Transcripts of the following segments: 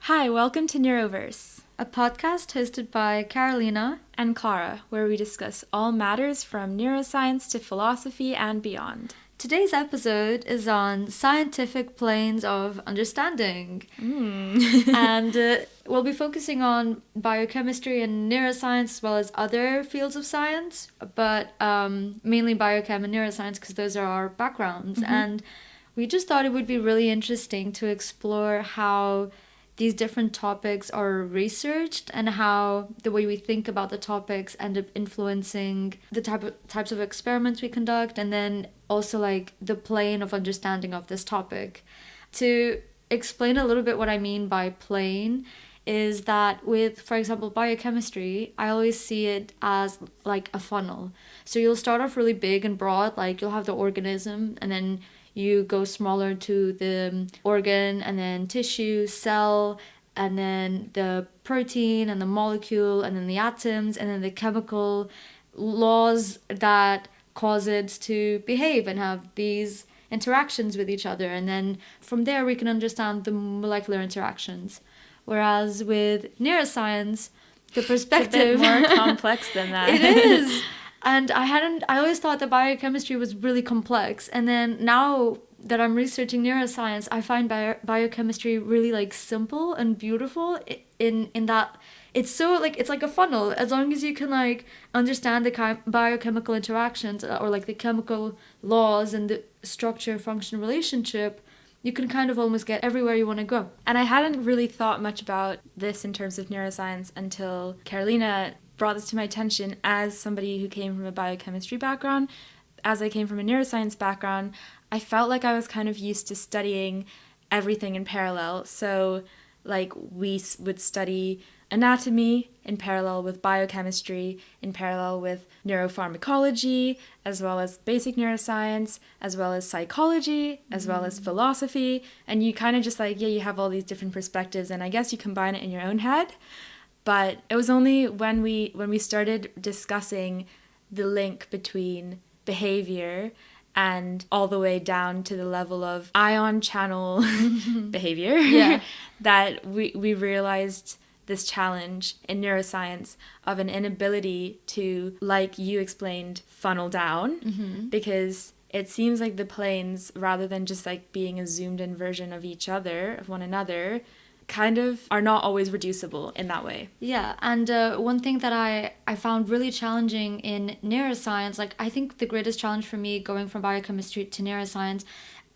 Hi, welcome to Neuroverse a podcast hosted by Carolina and Clara, where we discuss all matters from neuroscience to philosophy and beyond. Today's episode is on scientific planes of understanding. And we'll be focusing on biochemistry and neuroscience as well as other fields of science, but mainly biochem and neuroscience because those are our backgrounds. And we just thought it would be really interesting to explore how these different topics are researched and how the way we think about the topics end up influencing the types of experiments we conduct, and then also like the plane of understanding of this topic. To explain a little bit what I mean by plane is that with, for example, biochemistry, I always see it as like a funnel. So you'll start off really big and broad, like you'll have the organism, and then you go smaller to the organ, and then tissue, cell, and then the protein and the molecule, and then the atoms, and then the chemical laws that cause it to behave and have these interactions with each other. And then from there we can understand the molecular interactions. Whereas with neuroscience, the perspective... It's a bit more complex than that. It is. And I always thought that biochemistry was really complex. And then now that I'm researching neuroscience, I find biochemistry really like simple and beautiful in that it's so like, it's like a funnel. As long as you can like understand the biochemical interactions or like the chemical laws and the structure function relationship, you can kind of almost get everywhere you want to go. And I hadn't really thought much about this in terms of neuroscience until Carolina brought this to my attention as somebody who came from a biochemistry background. As I came from a neuroscience background, I felt like I was kind of used to studying everything in parallel. So like we would study anatomy in parallel with biochemistry, in parallel with neuropharmacology, as well as basic neuroscience, as well as psychology, as well as philosophy. And you kind of just like, you have all these different perspectives, and I guess you combine it in your own head. But it was only when we started discussing the link between behavior and all the way down to the level of ion channel behavior that we realized this challenge in neuroscience of an inability to, like you explained, funnel down, because it seems like the planes, rather than just like being a zoomed in version of each other, of one another, kind of are not always reducible in that way. Yeah, and one thing that I found really challenging in neuroscience, like I think the greatest challenge for me going from biochemistry to neuroscience,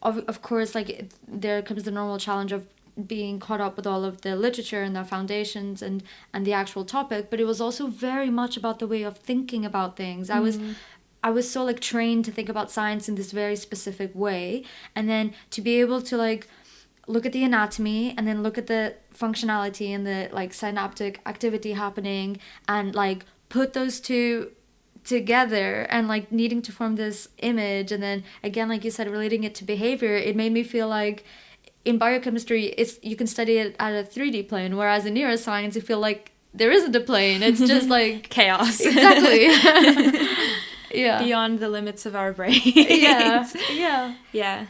of course, like there comes the normal challenge of being caught up with all of the literature and the foundations and the actual topic, but it was also very much about the way of thinking about things. I was so like trained to think about science in this very specific way, and then to be able to like look at the anatomy and then look at the functionality and the like synaptic activity happening and like put those two together and like needing to form this image, and then again, like you said, relating it to behavior, it made me feel like in biochemistry you can study it at a 3D plane, whereas in neuroscience you feel like there isn't a plane, it's just like chaos. Exactly. Yeah, beyond the limits of our brains. Yeah.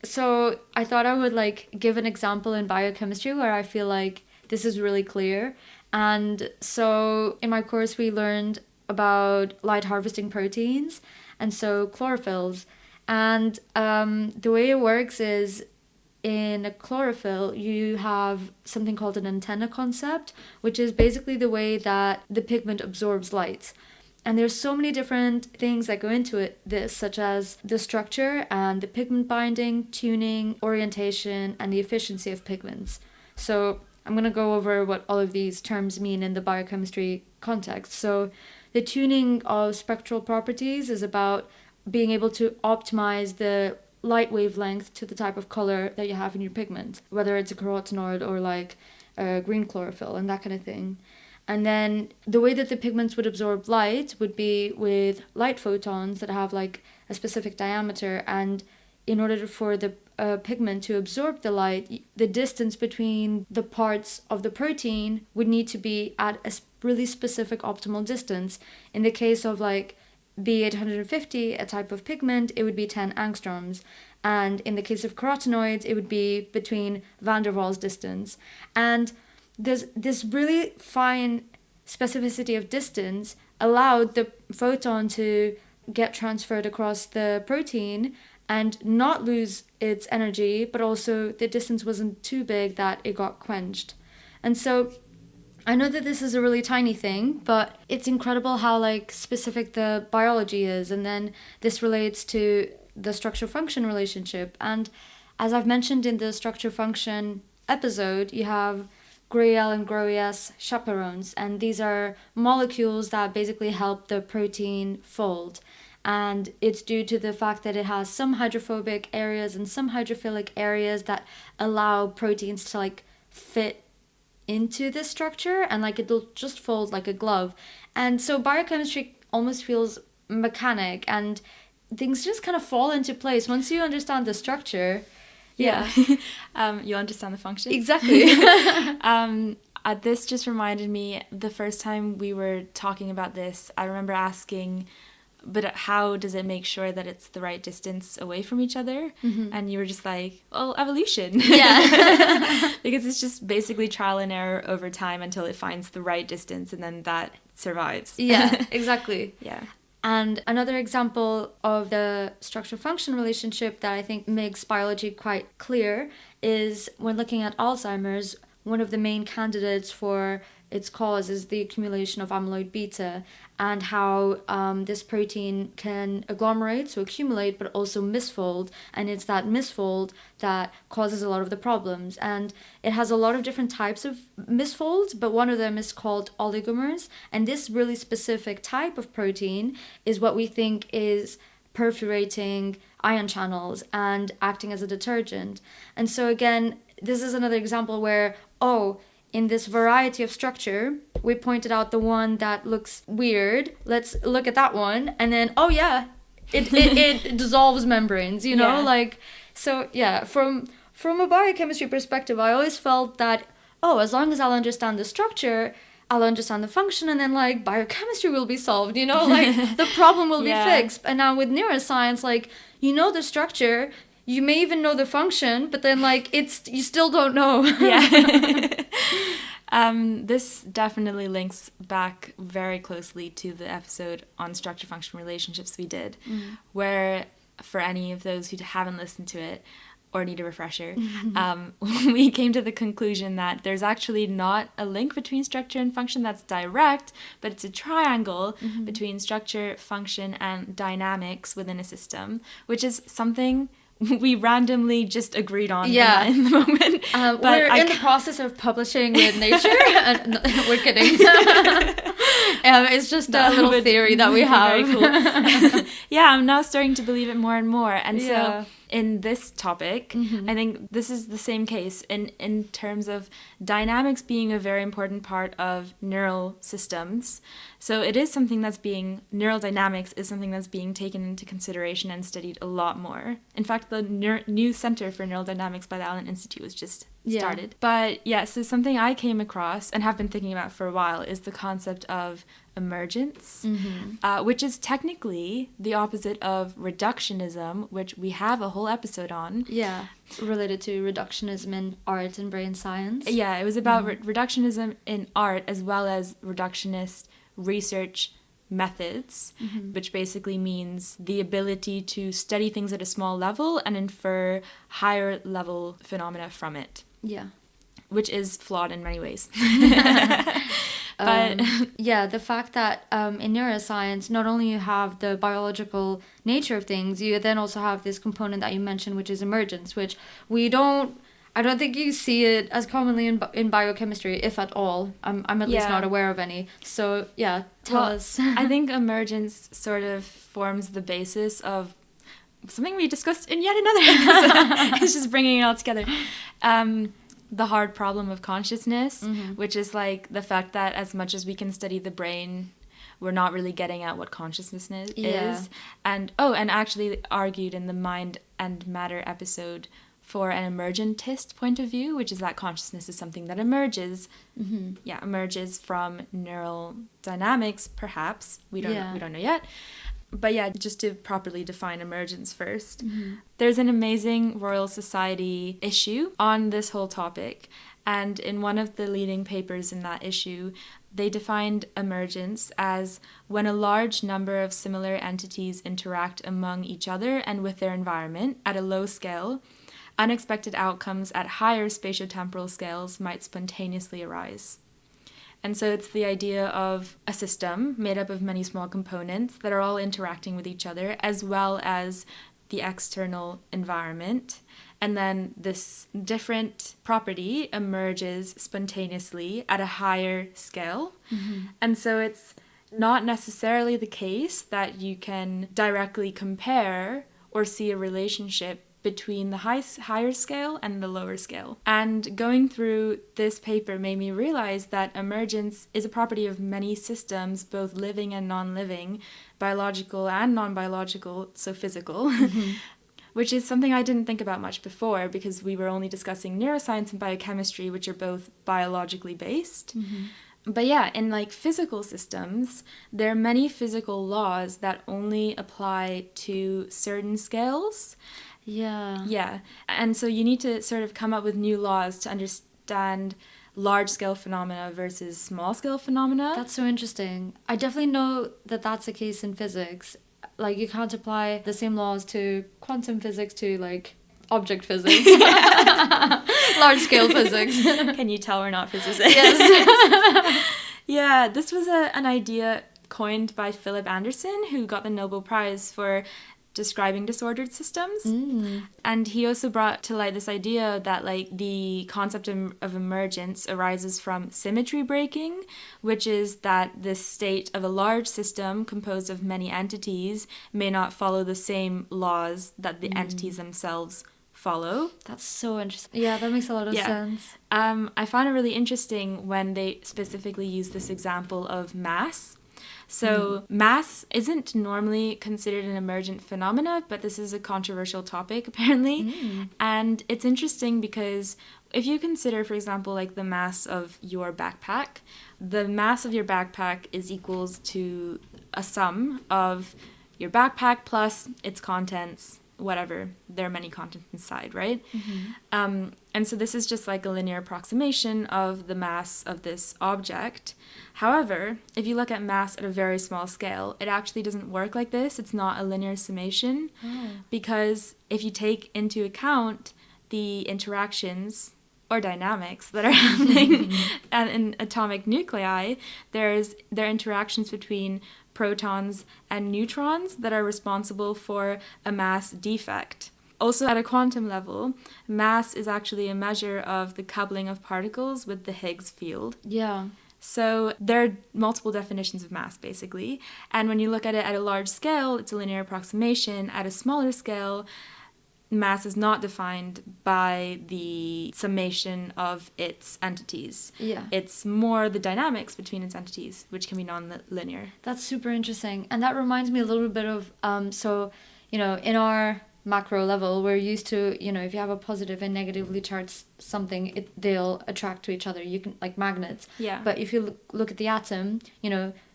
So I thought I would like give an example in biochemistry where I feel like this is really clear. And so in my course we learned about light harvesting proteins, and so chlorophylls. And the way it works is in a chlorophyll you have something called an antenna concept, which is basically the way that the pigment absorbs light. And there's so many different things that go into this, such as the structure and the pigment binding, tuning, orientation, and the efficiency of pigments. So I'm going to go over what all of these terms mean in the biochemistry context. So the tuning of spectral properties is about being able to optimize the light wavelength to the type of color that you have in your pigment, whether it's a carotenoid or like a green chlorophyll and that kind of thing. And then the way that the pigments would absorb light would be with light photons that have like a specific diameter, and in order for the pigment to absorb the light, the distance between the parts of the protein would need to be at a really specific optimal distance. In the case of like B850, a type of pigment, it would be 10 angstroms. And in the case of carotenoids, it would be between van der Waals distance. And this really fine specificity of distance allowed the photon to get transferred across the protein and not lose its energy, but also the distance wasn't too big that it got quenched. And so I know that this is a really tiny thing, but it's incredible how like specific the biology is. And then this relates to the structure-function relationship. And as I've mentioned in the structure-function episode, you have GRAL and GROES chaperones, and these are molecules that basically help the protein fold. And it's due to the fact that it has some hydrophobic areas and some hydrophilic areas that allow proteins to like fit into this structure, and like it'll just fold like a glove. And so biochemistry almost feels mechanic, and things just kind of fall into place once you understand the structure. Yeah. You understand the function. Exactly. This just reminded me, the first time we were talking about this, I remember asking, but how does it make sure that it's the right distance away from each other? Mm-hmm. And you were just like, well, evolution. Yeah. Because it's just basically trial and error over time until it finds the right distance, and then that survives. Yeah, exactly. Yeah. And another example of the structure-function relationship that I think makes biology quite clear is when looking at Alzheimer's, one of the main candidates for its cause is the accumulation of amyloid beta, and how this protein can agglomerate, so accumulate, but also misfold. And it's that misfold that causes a lot of the problems. And it has a lot of different types of misfolds, but one of them is called oligomers. And this really specific type of protein is what we think is perforating ion channels and acting as a detergent. And so again, this is another example where, in this variety of structure, we pointed out the one that looks weird. Let's look at that one. And then, it dissolves membranes, you know? Yeah. Like, so yeah, from a biochemistry perspective, I always felt that, as long as I'll understand the structure, I'll understand the function, and then like biochemistry will be solved, you know? Like the problem will be fixed. And now with neuroscience, like, you know the structure, you may even know the function, but then like you still don't know. Yeah. This definitely links back very closely to the episode on structure-function relationships we did, where, for any of those who haven't listened to it or need a refresher, we came to the conclusion that there's actually not a link between structure and function that's direct, but it's a triangle between structure, function, and dynamics within a system, which is something we randomly just agreed on in the moment. But we're in the process of publishing with Nature. And we're kidding. It's just a little theory that we have. Very cool. Yeah, I'm now starting to believe it more and more. And so in this topic, I think this is the same case in terms of dynamics being a very important part of neural systems. So it is something neural dynamics is something that's being taken into consideration and studied a lot more. In fact, the new Center for Neural Dynamics by the Allen Institute was just started. But so something I came across and have been thinking about for a while is the concept of emergence, which is technically the opposite of reductionism, which we have a whole episode on. Yeah, related to reductionism in art and brain science. Yeah, it was about reductionism in art as well as reductionist research methods, which basically means the ability to study things at a small level and infer higher level phenomena from it. Yeah. Which is flawed in many ways. But the fact that in neuroscience, not only you have the biological nature of things, you then also have this component that you mentioned, which is emergence, which I don't think you see it as commonly in biochemistry, if at all. I'm at least not aware of any. So tell us. I think emergence sort of forms the basis of something we discussed in yet another episode. It's just bringing it all together. The hard problem of consciousness, which is like the fact that as much as we can study the brain, we're not really getting at what consciousness is. And actually argued in the Mind and Matter episode for an emergentist point of view, which is that consciousness is something that emerges from neural dynamics, perhaps. We don't know yet. But yeah, just to properly define emergence first, there's an amazing Royal Society issue on this whole topic. And in one of the leading papers in that issue, they defined emergence as when a large number of similar entities interact among each other and with their environment at a low scale, unexpected outcomes at higher spatiotemporal scales might spontaneously arise. And so it's the idea of a system made up of many small components that are all interacting with each other, as well as the external environment. And then this different property emerges spontaneously at a higher scale. And so it's not necessarily the case that you can directly compare or see a relationship between the higher scale and the lower scale. And going through this paper made me realize that emergence is a property of many systems, both living and non-living, biological and non-biological, so physical, which is something I didn't think about much before because we were only discussing neuroscience and biochemistry, which are both biologically based. But yeah, in like physical systems, there are many physical laws that only apply to certain scales. Yeah. And so you need to sort of come up with new laws to understand large-scale phenomena versus small-scale phenomena. That's so interesting. I definitely know that that's the case in physics. Like, you can't apply the same laws to quantum physics to, like, object physics. Large-scale physics. Can you tell we're not physicists? Yes. Yeah, this was an idea coined by Philip Anderson, who got the Nobel Prize for describing disordered systems. And he also brought to light this idea that like the concept of emergence arises from symmetry breaking, which is that this state of a large system composed of many entities may not follow the same laws that the entities themselves follow. That's so interesting. Yeah, that makes a lot of sense. I found it really interesting when they specifically use this example of mass. So mass isn't normally considered an emergent phenomena, but this is a controversial topic apparently. And it's interesting because if you consider, for example, like the mass of your backpack, the mass of your backpack is equals to a sum of your backpack plus its contents, whatever. There are many contents inside, right? And so this is just like a linear approximation of the mass of this object. However, if you look at mass at a very small scale, it actually doesn't work like this. It's not a linear summation because if you take into account the interactions or dynamics that are happening in atomic nuclei, there are interactions between protons and neutrons that are responsible for a mass defect. Also, at a quantum level, mass is actually a measure of the coupling of particles with the Higgs field. Yeah. So there are multiple definitions of mass, basically. And when you look at it at a large scale, it's a linear approximation. At a smaller scale, mass is not defined by the summation of its entities. Yeah. It's more the dynamics between its entities, which can be non-linear. That's super interesting. And that reminds me a little bit of, in our macro level, we're used to, if you have a positive and negatively charged something, they'll attract to each other. You can, like magnets. Yeah. But if you look at the atom,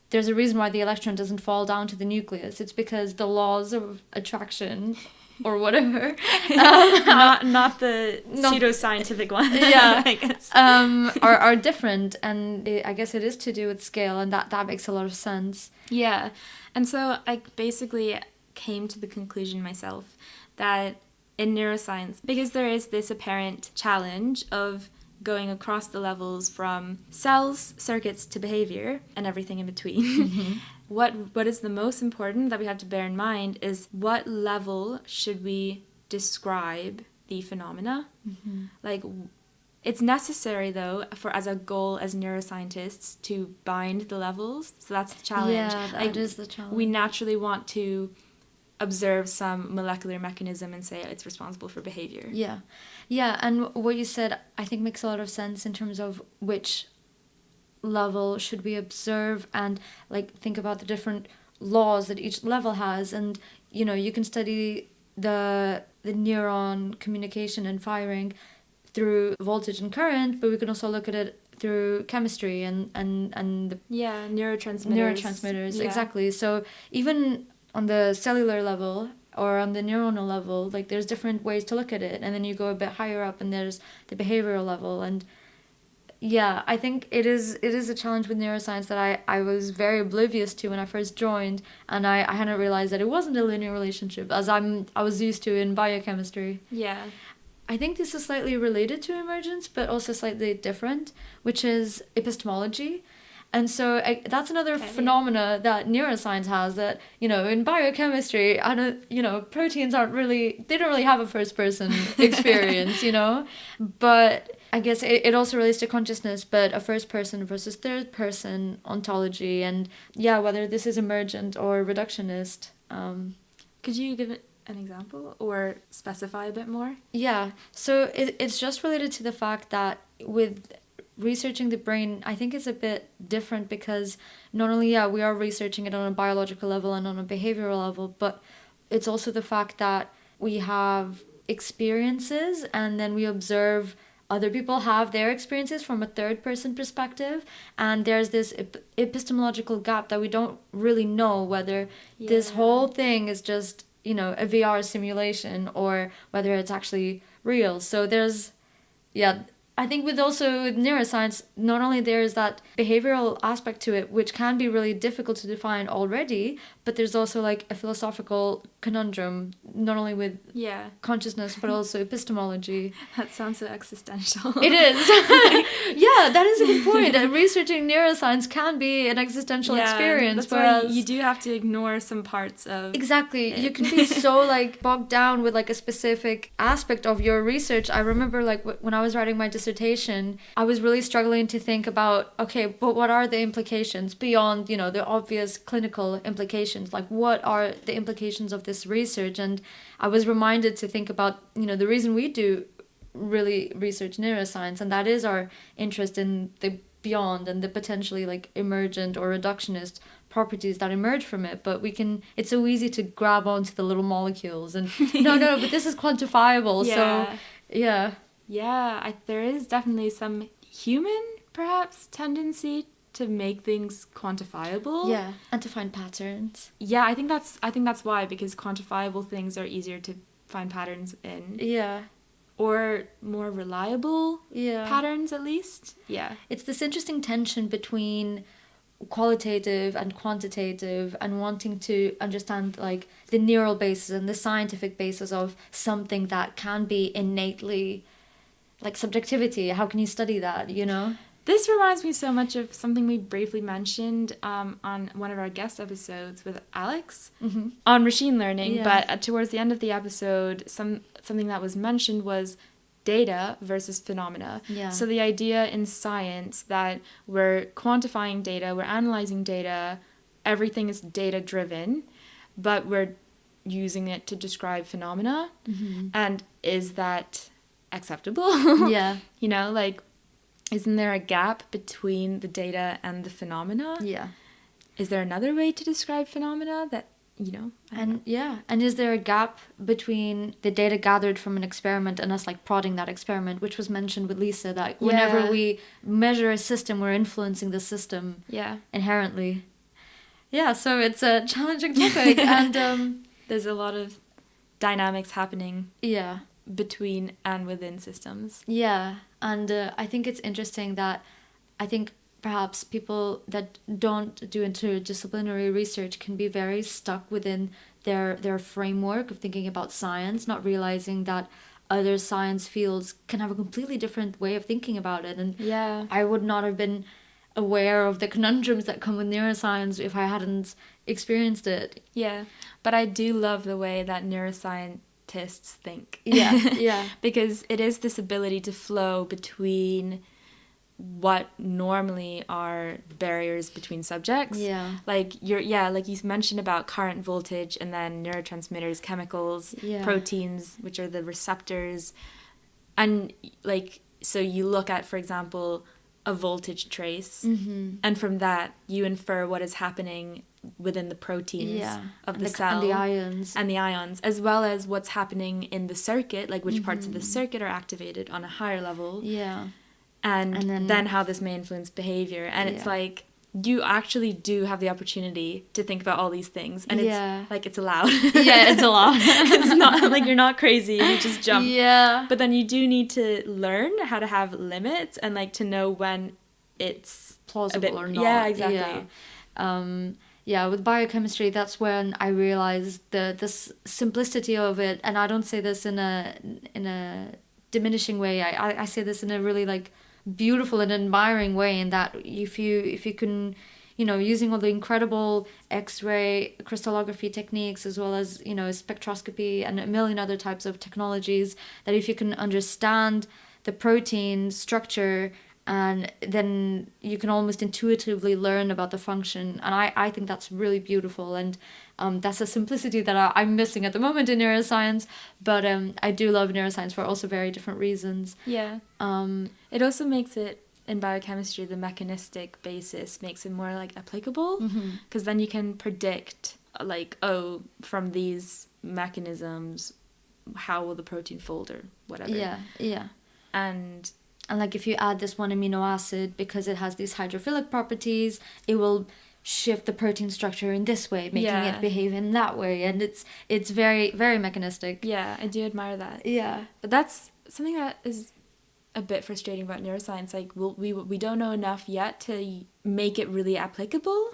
there's a reason why the electron doesn't fall down to the nucleus. It's because the laws of attraction or whatever. Not the pseudoscientific one. Yeah. I guess. Are different. And I guess it is to do with scale, and that makes a lot of sense. Yeah. And so I basically came to the conclusion myself that in neuroscience, because there is this apparent challenge of going across the levels from cells, circuits to behavior and everything in between, what is the most important that we have to bear in mind is what level should we describe the phenomena? Like, it's necessary though for as a goal as neuroscientists to bind the levels. So that's the challenge. Yeah, that is the challenge. We naturally want to observe some molecular mechanism and say it's responsible for behavior. Yeah, and what you said I think makes a lot of sense in terms of which level should we observe and like think about the different laws that each level has. And you can study the neuron communication and firing through voltage and current, but we can also look at it through chemistry and the neurotransmitters. Exactly. So even on the cellular level or on the neuronal level. Like there's different ways to look at it, and then you go a bit higher up and there's the behavioral level. And yeah, I think it is a challenge with neuroscience that I was very oblivious to when I first joined, and I hadn't realized that it wasn't a linear relationship as I was used to in biochemistry. Yeah. I think this is slightly related to emergence, but also slightly different, which is epistemology. And so that's another phenomena that neuroscience has, that, you know, in biochemistry, I don't, you know, proteins aren't really, they don't really have a first person experience, you know, but I guess it also relates to consciousness, but a first person versus third person ontology, and yeah, whether this is emergent or reductionist. Could you give it an example or specify a bit more? Yeah, so it's just related to the fact that with researching the brain, I think it's a bit different because not only, yeah, we are researching it on a biological level and on a behavioral level, but it's also the fact that we have experiences and then we observe other people have their experiences from a third person perspective, and there's this epistemological gap that we don't really know whether this whole thing is just, you know, a VR simulation or whether it's actually real. So there's, yeah, I think with neuroscience, not only there's that behavioral aspect to it, which can be really difficult to define already, but there's also like a philosophical conundrum, not only with consciousness, but also epistemology. That sounds so existential. It is. Yeah, that is a good point. Researching neuroscience can be an existential experience. That's why you do have to ignore some parts of Exactly. You can be so like bogged down with like a specific aspect of your research. I remember like when I was writing my dissertation, I was really struggling to think about, okay, but what are the implications beyond, you know, the obvious clinical implications? Like what are the implications of this research? And I was reminded to think about, you know, the reason we do really research neuroscience, and that is our interest in the beyond and the potentially like emergent or reductionist properties that emerge from it. But it's so easy to grab onto the little molecules and no, but this is quantifiable. So there is definitely some human perhaps tendency to make things quantifiable. Yeah, and to find patterns. Yeah, I think that's why, because quantifiable things are easier to find patterns in. Yeah. Or more reliable patterns, at least. Yeah. It's this interesting tension between qualitative and quantitative, and wanting to understand like the neural basis and the scientific basis of something that can be innately like subjectivity. How can you study that, you know? This reminds me so much of something we briefly mentioned on one of our guest episodes with Alex on machine learning. Yeah. But towards the end of the episode, something that was mentioned was data versus phenomena. Yeah. So the idea in science that we're quantifying data, we're analyzing data, everything is data driven, but we're using it to describe phenomena. Mm-hmm. And is that acceptable? Yeah. You know, like, isn't there a gap between the data and the phenomena? Yeah. Is there another way to describe phenomena that, you know? And is there a gap between the data gathered from an experiment and us like prodding that experiment, which was mentioned with Lisa, that whenever we measure a system, we're influencing the system inherently. Yeah, so it's a challenging topic. And there's a lot of dynamics happening. Yeah. Between and within systems. Yeah, and I think it's interesting that I think perhaps people that don't do interdisciplinary research can be very stuck within their framework of thinking about science, not realizing that other science fields can have a completely different way of thinking about it. And I would not have been aware of the conundrums that come with neuroscience if I hadn't experienced it. Yeah, but I do love the way that neuroscientists think. Yeah. Because it is this ability to flow between what normally are barriers between subjects. Yeah. Like like you mentioned about current, voltage, and then neurotransmitters, chemicals, proteins, which are the receptors. And like, so you look at, for example, a voltage trace, and from that you infer what is happening within the proteins of the cell and the ions, as well as what's happening in the circuit, like which parts of the circuit are activated on a higher level, and then how this may influence behavior. And it's like, you actually do have the opportunity to think about all these things, and it's allowed. Yeah, it's allowed. It's not like you're not crazy and you just jump. Yeah. But then you do need to learn how to have limits and like to know when it's plausible or not. Yeah, exactly. Yeah. With biochemistry, that's when I realized the simplicity of it, and I don't say this in a diminishing way. I say this in a really like beautiful and admiring way, in that if you can, using all the incredible X-ray crystallography techniques, as well as spectroscopy and a million other types of technologies, that if you can understand the protein structure, and then you can almost intuitively learn about the function. And I think that's really beautiful, and that's a simplicity that I'm missing at the moment in neuroscience. But I do love neuroscience for also very different reasons. Yeah. It also makes it, in biochemistry, the mechanistic basis makes it more like applicable, because then you can predict like, oh, from these mechanisms, how will the protein fold or whatever. Yeah. And like if you add this one amino acid, because it has these hydrophilic properties, it will shift the protein structure in this way, making it behave in that way, and it's very, very mechanistic. Yeah, I do admire that. Yeah. But that's something that is a bit frustrating about neuroscience. Like we don't know enough yet to make it really applicable.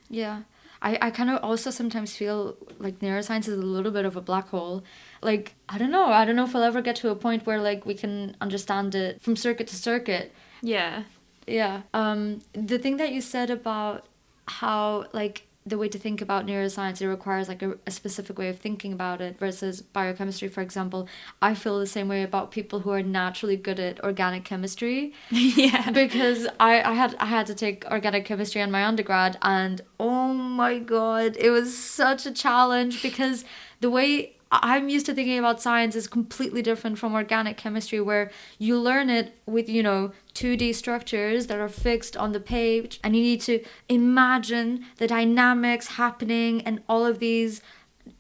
Yeah. I kind of also sometimes feel like neuroscience is a little bit of a black hole. Like, I don't know if we'll ever get to a point where like we can understand it from circuit to circuit. Yeah. The thing that you said about how like the way to think about neuroscience, it requires like a specific way of thinking about it, versus biochemistry, for example. I feel the same way about people who are naturally good at organic chemistry. Yeah. Because I had to take organic chemistry in my undergrad, and oh my god, it was such a challenge, because the way I'm used to thinking about science is completely different from organic chemistry, where you learn it with, 2D structures that are fixed on the page, and you need to imagine the dynamics happening and all of these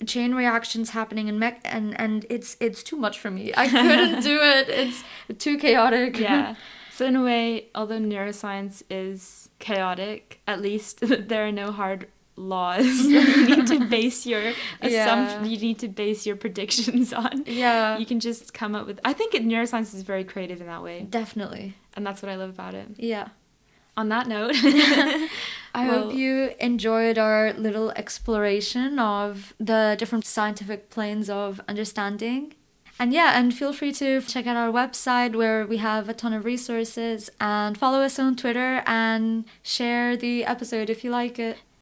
chain reactions happening, and it's too much for me. I couldn't do it. It's too chaotic. Yeah. So in a way, although neuroscience is chaotic, at least there are no hard laws that you need to base your you need to base your predictions on. Yeah. You can just come up with... I think neuroscience is very creative in that way. Definitely. And that's what I love about it. Yeah. On that note, I hope you enjoyed our little exploration of the different scientific planes of understanding. And feel free to check out our website, where we have a ton of resources, and follow us on Twitter and share the episode if you like it.